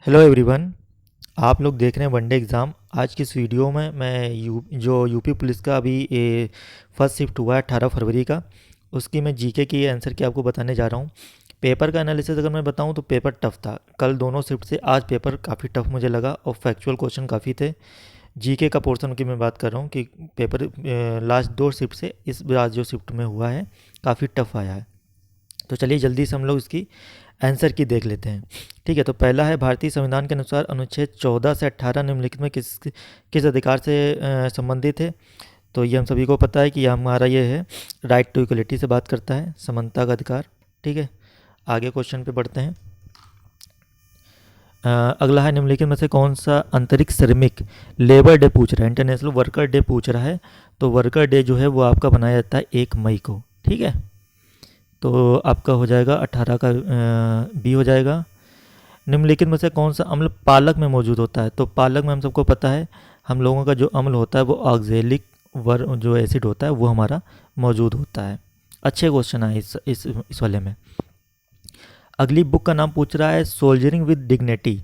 Hello everyone. आप लोग देख रहे हैं वनडे एग्ज़ाम। आज की इस वीडियो में मैं यूपी पुलिस का अभी फर्स्ट शिफ्ट हुआ है 18 फरवरी का, उसकी मैं जीके की आंसर की आपको बताने जा रहा हूँ। पेपर का एनालिसिस अगर मैं बताऊँ तो पेपर टफ था कल दोनों शिफ्ट से। आज पेपर काफ़ी टफ मुझे लगा और फैक्चुअल क्वेश्चन काफ़ी थे। जीके का पोर्शन की मैं बात कर रहा हूँ कि पेपर लास्ट दो शिफ्ट से इस बार जो शिफ्ट में हुआ है काफ़ी टफ आया है। तो चलिए जल्दी से हम लोग इसकी आंसर की देख लेते हैं। ठीक है, तो पहला है भारतीय संविधान के अनुसार अनुच्छेद 14 से 18 निम्नलिखित में किस किस अधिकार से संबंधित है। तो ये हम सभी को पता है कि हमारा ये है राइट टू इक्वलिटी से बात करता है, समानता का अधिकार। ठीक है, आगे क्वेश्चन पे बढ़ते हैं। अगला है निम्नलिखित में से कौन सा अंतरिक्ष श्रमिक लेबर डे पूछ रहा है, इंटरनेशनल वर्कर डे पूछ रहा है। तो वर्कर डे जो है वो आपका बनाया जाता है 1 मई को। ठीक है, तो आपका हो जाएगा 18 का बी हो जाएगा। निम्नलिखित में से कौन सा अम्ल पालक में मौजूद होता है। तो पालक में हम सबको पता है हम लोगों का जो अम्ल होता है वो ऑक्जेलिक वर जो एसिड होता है वो हमारा मौजूद होता है। अच्छे क्वेश्चन आए इस वाले में। अगली बुक का नाम पूछ रहा है सोल्जरिंग विद डिग्निटी।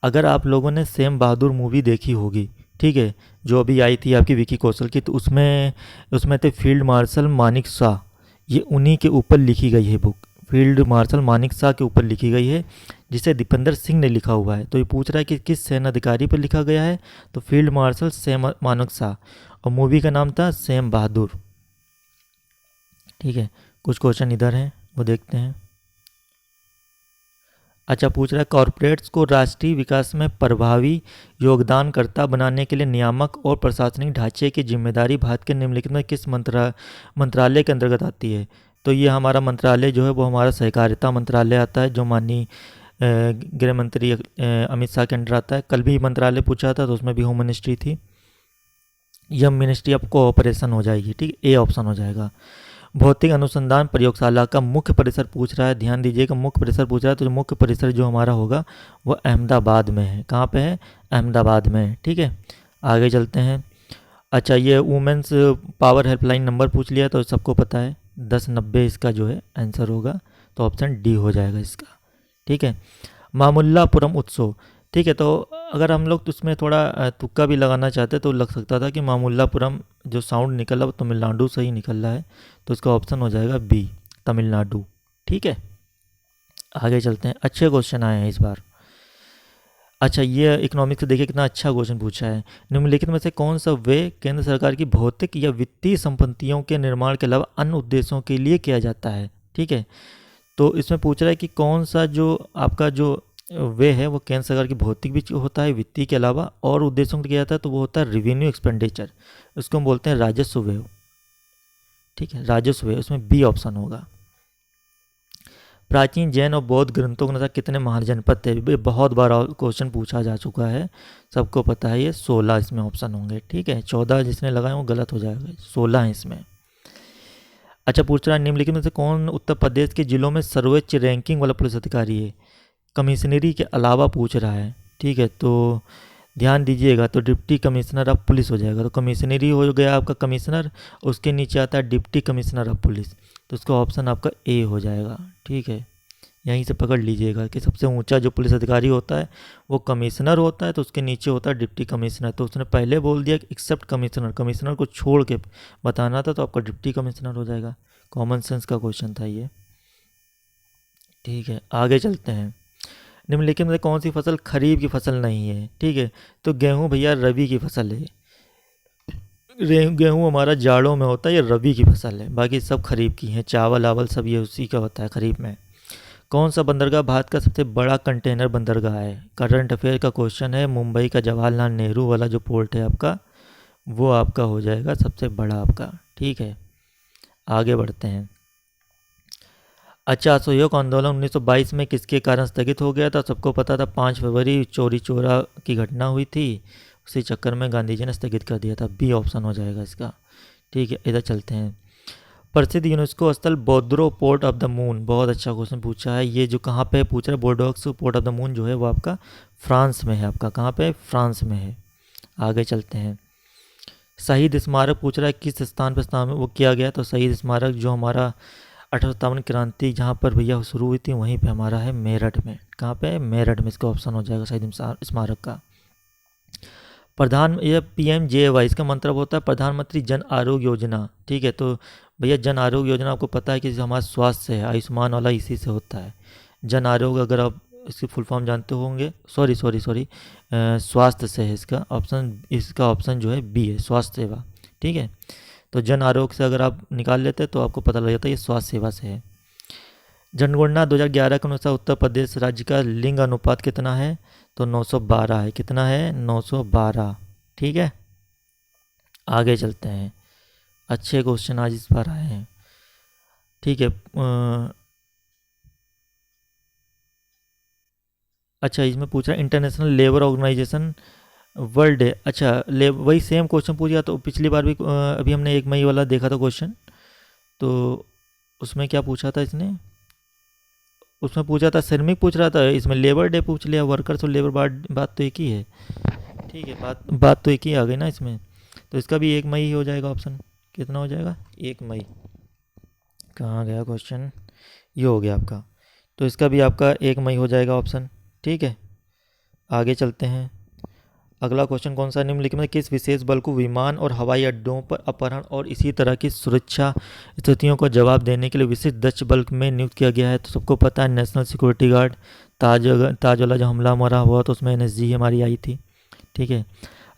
अगर आप लोगों ने सेम बहादुर मूवी देखी होगी, ठीक है, जो अभी आई थी आपकी विकी कौशल की, तो उसमें उसमें थे फील्ड मार्शल मानिक शाह। ये उन्हीं के ऊपर लिखी गई है book, field marshal Manik Shah के ऊपर लिखी गई है, जिसे दीपेंद्र सिंह ने लिखा हुआ है। तो ये पूछ रहा है कि किस सेनाधिकारी पर लिखा गया है। तो field marshal Sam Manik Shah, और मूवी का नाम था सैम बहादुर। ठीक है, कुछ क्वेश्चन इधर हैं वो देखते हैं। अच्छा, पूछ रहा है कॉरपोरेट्स को राष्ट्रीय विकास में प्रभावी योगदानकर्ता बनाने के लिए नियामक और प्रशासनिक ढांचे की जिम्मेदारी भारत के निम्नलिखित में किस मंत्रालय के अंतर्गत आती है। तो ये हमारा मंत्रालय जो है वो हमारा सहकारिता मंत्रालय आता है, जो माननीय गृह मंत्री अमित शाह के अंडर आता है। कल भी मंत्रालय पूछा था तो उसमें भी होम मिनिस्ट्री थी। यह मिनिस्ट्री ऑफ कोऑपरेशन हो जाएगी। ठीक, ए ऑप्शन हो जाएगा। भौतिक अनुसंधान प्रयोगशाला का मुख्य परिसर पूछ रहा है, ध्यान दीजिएगा, मुख्य परिसर पूछ रहा है। तो जो मुख्य परिसर जो हमारा होगा वो अहमदाबाद में है। कहाँ पे है? अहमदाबाद में है। ठीक है, आगे चलते हैं। अच्छा, ये वुमेंस पावर हेल्पलाइन नंबर पूछ लिया, तो सबको पता है 1090 इसका जो है आंसर होगा। तो ऑप्शन डी हो जाएगा इसका। ठीक है, मामुल्लापुरम उत्सव। ठीक है, तो अगर हम लोग तो उसमें थोड़ा तुक्का भी लगाना चाहते तो लग सकता था कि मामुल्लापुरम जो साउंड निकला वो तमिलनाडु से ही निकल रहा है। तो इसका ऑप्शन हो जाएगा बी, तमिलनाडु। ठीक है, आगे चलते हैं। अच्छे क्वेश्चन आए हैं इस बार। अच्छा, ये इकोनॉमिक्स से देखिए कितना अच्छा क्वेश्चन पूछा है। निम्नलिखित में से कौन सा व्यय केंद्र सरकार की भौतिक या वित्तीय संपत्तियों के निर्माण के अलावा अन्य उद्देश्यों के लिए किया जाता है। ठीक है, तो इसमें पूछ रहा है कि कौन सा जो आपका जो वे है वो केंद्र सरकार की भौतिक भी होता है वित्तीय के अलावा और उद्देश्यों के लिए किया जाता है। तो वो होता है रेवेन्यू एक्सपेंडिचर, उसको हम बोलते हैं राजस्व व्यय। ठीक है, राजस्व व्यय, उसमें बी ऑप्शन होगा। प्राचीन जैन और बौद्ध ग्रंथों के अनुसार कितने महान जनपद थे। बहुत बार क्वेश्चन पूछा जा चुका है, सबको पता है। ये 16 इसमें ऑप्शन होंगे। ठीक है, 14 जिसने लगाए वो गलत हो जाएगा, 16 है इसमें। अच्छा, पूछ रहा है निम्नलिखित में से कौन उत्तर प्रदेश के जिलों में सर्वोच्च रैंकिंग वाला पुलिस अधिकारी है। कमिश्नरी के अलावा पूछ रहा है। ठीक है, तो ध्यान दीजिएगा, तो डिप्टी कमिश्नर ऑफ पुलिस हो जाएगा। तो कमिश्नरी हो गया आपका कमिश्नर, उसके नीचे आता है डिप्टी कमिश्नर ऑफ पुलिस। तो उसका ऑप्शन आपका ए हो जाएगा। ठीक है, यहीं से पकड़ लीजिएगा कि सबसे ऊंचा जो पुलिस अधिकारी होता है वो कमिश्नर होता है, तो उसके नीचे होता है डिप्टी कमिश्नर। तो उसने पहले बोल दिया कि एक्सेप्ट कमिश्नर, कमिश्नर को छोड़ के बताना था, तो आपका डिप्टी कमिश्नर हो जाएगा। कॉमन सेंस का क्वेश्चन था ये। ठीक है, आगे चलते हैं। निम्नलिखित में कौन सी फसल खरीफ की फसल नहीं है। ठीक है, तो गेहूं भैया रबी की फसल है। गेहूं हमारा जाड़ों में होता है, ये रबी की फसल है। बाकी सब खरीफ की हैं, चावल आवल सब ये उसी का होता है खरीफ में। कौन सा बंदरगाह भारत का सबसे बड़ा कंटेनर बंदरगाह है। करंट अफेयर का क्वेश्चन है। मुंबई का जवाहरलाल नेहरू वाला जो पोर्ट है आपका, वो आपका हो जाएगा सबसे बड़ा आपका। ठीक है, आगे बढ़ते हैं। अच्छा, असहयोग आंदोलन 1922 में किसके कारण स्थगित हो गया था। सबको पता था 5 फरवरी चोरी चोरा की घटना हुई थी, उसी चक्कर में गांधी जी ने स्थगित कर दिया था। बी ऑप्शन हो जाएगा इसका। ठीक है, इधर चलते हैं। प्रसिद्ध यूनेस्को स्थल बोर्डो पोर्ट ऑफ द मून, बहुत अच्छा क्वेश्चन पूछा है। ये जो कहाँ पे पूछ रहा है, बोर्डोक्स पोर्ट ऑफ द मून जो है वो आपका फ्रांस में है। आपका कहाँ पे? फ्रांस में है। आगे चलते हैं। शहीद स्मारक पूछ रहा है किस स्थान पर स्थान में वो किया गया। तो शहीद स्मारक जो हमारा 1857 क्रांति जहाँ पर भैया शुरू हुई थी वहीं पे हमारा है मेरठ में। कहाँ पे, मेरठ में इसका ऑप्शन हो जाएगा शहीद स्मारक का। ये PMJAY, इसका मतलब होता है प्रधानमंत्री जन आरोग्य योजना। ठीक है, तो भैया जन आरोग्य योजना आपको पता है कि हमारा स्वास्थ्य से है, आयुष्मान वाला इसी से होता है। जन आरोग्य, अगर आप इसकी फुल फॉर्म जानते होंगे, सॉरी सॉरी सॉरी, स्वास्थ्य से है इसका ऑप्शन जो है बी है, स्वास्थ्य सेवा। ठीक है, तो जन आरोग्य से अगर आप निकाल लेते हैं तो आपको पता लग जाता है ये स्वास्थ्य सेवा से है। जनगणना 2011 के अनुसार उत्तर प्रदेश राज्य का लिंग अनुपात कितना है, तो 912 है। कितना है, 912। ठीक है, आगे चलते हैं। अच्छे क्वेश्चन आज इस बार आए हैं। ठीक है, अच्छा इसमें पूछ रहा है International Labour Organization world day. अच्छा, वही सेम क्वेश्चन पूछ गया, तो पिछली बार भी अभी हमने 1 मई वाला देखा था क्वेश्चन, तो उसमें क्या पूछा था इसने, उसमें पूछा था श्रमिक पूछ रहा था, इसमें लेबर डे पूछ लिया। वर्कर्स और लेबर बात तो एक ही है। ठीक है, बात तो एक ही आ गई ना इसमें, तो इसका भी 1 मई ही हो जाएगा ऑप्शन। कितना हो जाएगा, 1 मई। कहाँ गया क्वेश्चन, ये हो गया आपका, तो इसका भी आपका 1 मई हो जाएगा ऑप्शन। ठीक है, आगे चलते हैं। अगला क्वेश्चन कौन सा, निम्नलिखित में किस विशेष बल को विमान और हवाई अड्डों पर अपहरण और इसी तरह की सुरक्षा स्थितियों को जवाब देने के लिए विशेष दक्ष बल में नियुक्त किया गया है, तो सबको पता है नेशनल सिक्योरिटी गार्ड। ताज वाला जो हमला हमारा हुआ तो उसमें NSG हमारी आई थी। ठीक है,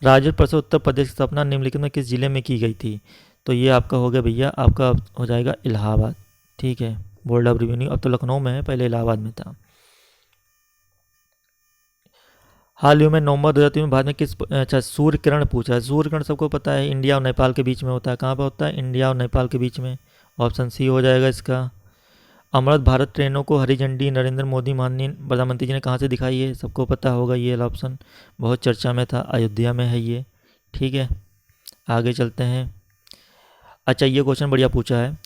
राज्य परिषद उत्तर प्रदेश की स्थापना निम्नलिखित में किस जिले में की गई थी, तो ये आपका हो गया भैया, आपका हो जाएगा इलाहाबाद। ठीक है, बोर्ड ऑफ रेवेन्यू, अब तो लखनऊ में है, पहले इलाहाबाद में था। हाल ही में नवंबर 2003 में भारत में अच्छा सूर्य किरण पूछा है। सूर्य किरण सबको पता है इंडिया और नेपाल के बीच में होता है। कहाँ पर होता है, इंडिया और नेपाल के बीच में। ऑप्शन सी हो जाएगा इसका। अमृत भारत ट्रेनों को हरी झंडी नरेंद्र मोदी माननीय प्रधानमंत्री जी ने कहाँ से दिखाई है, सबको पता होगा, ये वाला ऑप्शन बहुत चर्चा में था, अयोध्या में है ये। ठीक है, आगे चलते हैं। अच्छा ये क्वेश्चन बढ़िया पूछा है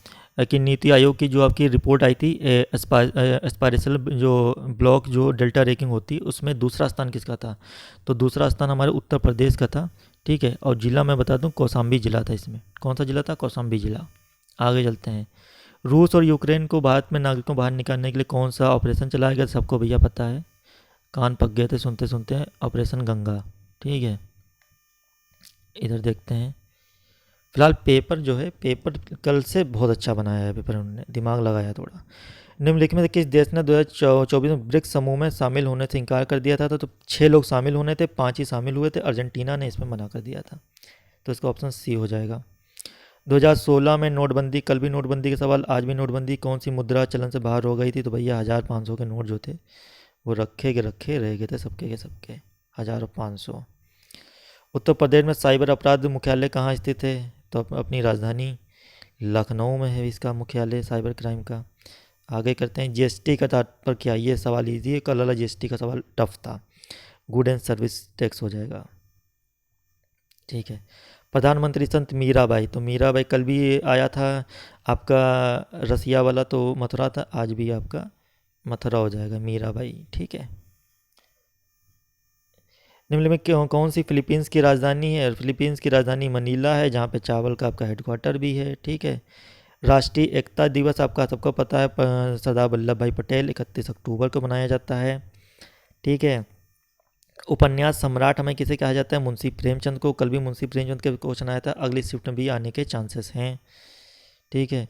कि नीति आयोग की जो आपकी रिपोर्ट आई थी, एस्पायरेशनल जो ब्लॉक जो डेल्टा रैंकिंग होती है उसमें दूसरा स्थान किसका था, तो दूसरा स्थान हमारे उत्तर प्रदेश का था। ठीक है, और ज़िला मैं बता दूं कौशाम्बी ज़िला था। इसमें कौन सा ज़िला था, कौशाम्बी ज़िला। आगे चलते हैं। रूस और यूक्रेन को भारत में नागरिकों बाहर निकालने के लिए कौन सा ऑपरेशन चलाया गया, सबको भैया पता है, कान पक गए थे सुनते सुनते, ऑपरेशन गंगा। ठीक है, इधर देखते हैं। फिलहाल पेपर जो है, पेपर कल से बहुत अच्छा बनाया है, पेपर उन्होंने दिमाग लगाया है थोड़ा। निम्नलिखित में से किस देश ने 2024 में ब्रिक्स समूह में शामिल होने से इनकार कर दिया था, तो 6 लोग शामिल होने थे, 5 ही शामिल हुए थे, अर्जेंटीना ने इसमें मना कर दिया था, तो इसका ऑप्शन सी हो जाएगा। 2016 में नोटबंदी, कल भी नोटबंदी के सवाल, आज भी नोटबंदी, कौन सी मुद्रा चलन से बाहर हो गई थी, तो भैया 1000-500 के नोट जो थे वो रखे के रखे रह गए थे, सबके के सबके 1000 और 500। उत्तर प्रदेश में साइबर अपराध मुख्यालय कहाँ स्थित है, तो अपनी राजधानी लखनऊ में है इसका मुख्यालय साइबर क्राइम का। आगे करते हैं। GST का तात्पर्य क्या, ये सवाल इजी है, कल वाला GST का सवाल टफ था। गुड एंड सर्विस टैक्स हो जाएगा। ठीक है, प्रधानमंत्री संत मीराबाई, तो मीराबाई कल भी आया था आपका रसिया वाला, तो मथुरा था, आज भी आपका मथुरा हो जाएगा मीराबाई। ठीक है, निम्न में कौन सी फिलीपींस की राजधानी है, फिलीपींस की राजधानी मनीला है, जहाँ पे चावल का आपका हेडक्वार्टर भी है। ठीक है, राष्ट्रीय एकता दिवस आपका सबको पता है, सरदार वल्लभ भाई पटेल, 31 अक्टूबर को मनाया जाता है। ठीक है, उपन्यास सम्राट हमें किसे कहा जाता है, मुंशी प्रेमचंद को, कल भी मुंशी प्रेमचंद के क्वेश्चन आया था, अगली शिफ्ट में भी आने के चांसेस हैं। ठीक है,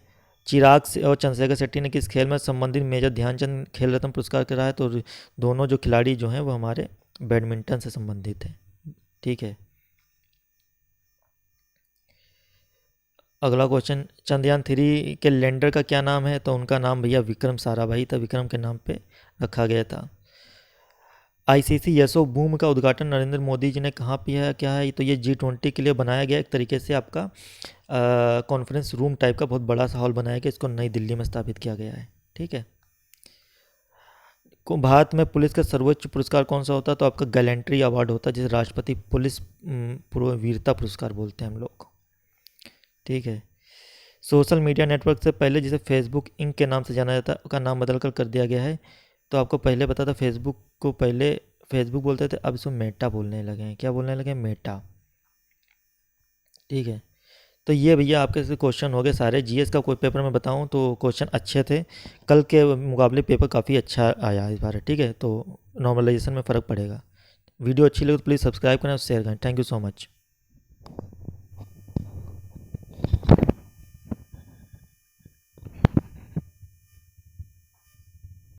चिराग से और चंद्रशेखर शेट्टी ने किस खेल में संबंधित मेजर ध्यानचंद खेल रत्न पुरस्कार कराया है, तो दोनों जो खिलाड़ी जो हैं वो हमारे बैडमिंटन से संबंधित है। ठीक है, अगला क्वेश्चन, चंद्रयान 3 के लैंडर का क्या नाम है, तो उनका नाम भैया विक्रम साराभाई था, विक्रम के नाम पे रखा गया था। ICC यशो बूम का उद्घाटन नरेंद्र मोदी जी ने कहाँ किया है, क्या है, तो ये G20 के लिए बनाया गया एक तरीके से आपका कॉन्फ्रेंस रूम टाइप का बहुत बड़ा सा हॉल बनाया गया, इसको नई दिल्ली में स्थापित किया गया है। ठीक है, भारत में पुलिस का सर्वोच्च पुरस्कार कौन सा होता है, तो आपका गैलेंट्री अवार्ड होता है, जिसे राष्ट्रपति पुलिस पूर्व वीरता पुरस्कार बोलते हैं हम लोग। ठीक है, सोशल मीडिया नेटवर्क से पहले जिसे फेसबुक इंक के नाम से जाना जाता है का नाम बदल कर दिया गया है, तो आपको पहले पता था फेसबुक को पहले फेसबुक बोलते थे, अब इसको मेटा बोलने लगे हैं। क्या बोलने लगे हैं, मेटा। ठीक है, तो ये भैया आपके से क्वेश्चन हो गए सारे। जीएस का कोई पेपर मैं बताऊं तो क्वेश्चन अच्छे थे, कल के मुकाबले पेपर काफ़ी अच्छा आया इस बार, ठीक है। तो नॉर्मलाइजेशन में फ़र्क पड़ेगा। वीडियो अच्छी लगे तो प्लीज़ सब्सक्राइब करें और शेयर करें। Thank you so much.